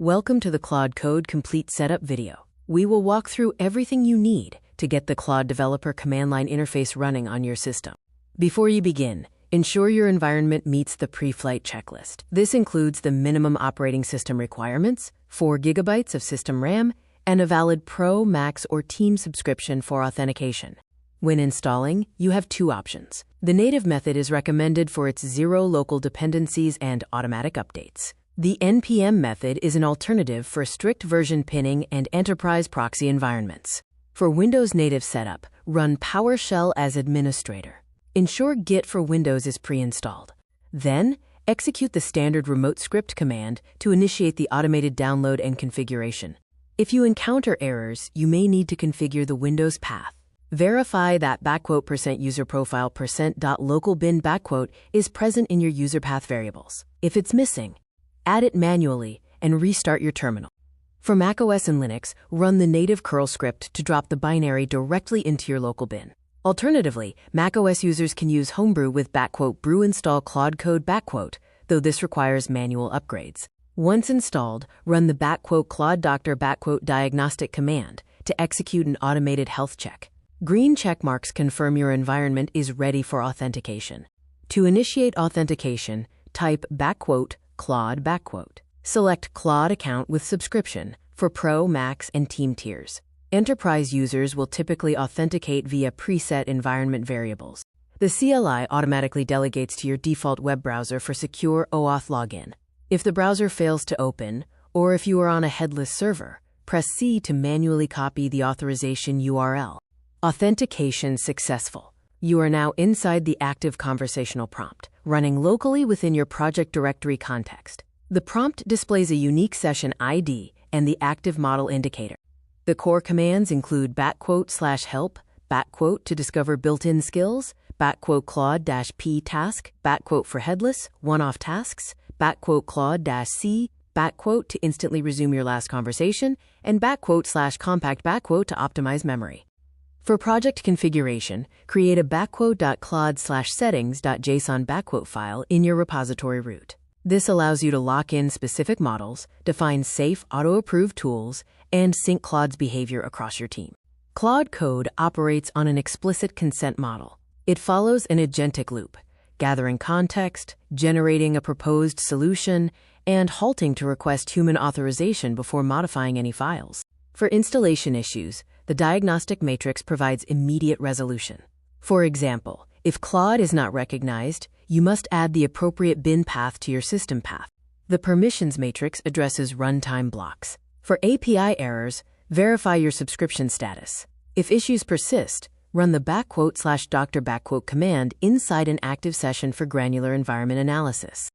Welcome to the Claude Code Complete Setup video. We will walk through everything you need to get the Claude Developer command line interface running on your system. Before you begin, ensure your environment meets the pre-flight checklist. This includes the minimum operating system requirements, 4 GB of system RAM, and a valid Pro, Max, or Team subscription for authentication. When installing, you have 2 options. The native method is recommended for its 0 local dependencies and automatic updates. The npm method is an alternative for strict version pinning and enterprise proxy environments. For Windows native setup, run PowerShell as administrator. Ensure Git for Windows is pre-installed. Then, execute the standard remote script command to initiate the automated download and configuration. If you encounter errors, you may need to configure the Windows path. Verify that %user profile %.localbin is present in your user path variables. If it's missing, add it manually and restart your terminal. For macOS and Linux, run the native curl script to drop the binary directly into your local bin. Alternatively, macOS users can use Homebrew with "brew install Claude Code", though this requires manual upgrades. Once installed, run the "Claude Doctor" diagnostic command to execute an automated health check. Green check marks confirm your environment is ready for authentication. To initiate authentication, type "Claude". Select Claude account with subscription for Pro, Max, and Team tiers. Enterprise users will typically authenticate via preset environment variables. The CLI automatically delegates to your default web browser for secure OAuth login. If the browser fails to open, or if you are on a headless server, press C to manually copy the authorization URL. Authentication successful. You are now inside the active conversational prompt, running locally within your project directory context. The prompt displays a unique session ID and the active model indicator. The core commands include !/help, to discover built-in skills, !Claude-p task, for headless, one-off tasks, !Claude-c, to instantly resume your last conversation, and !/compact to optimize memory. For project configuration, create a !claude/settings.json file in your repository root. This allows you to lock in specific models, define safe auto-approve tools, and sync Claude's behavior across your team. Claude Code operates on an explicit consent model. It follows an agentic loop, gathering context, generating a proposed solution, and halting to request human authorization before modifying any files. For installation issues, the diagnostic matrix provides immediate resolution. For example, if Claude is not recognized, you must add the appropriate bin path to your system path. The permissions matrix addresses runtime blocks. For API errors, verify your subscription status. If issues persist, run the !/doctor" command inside an active session for granular environment analysis.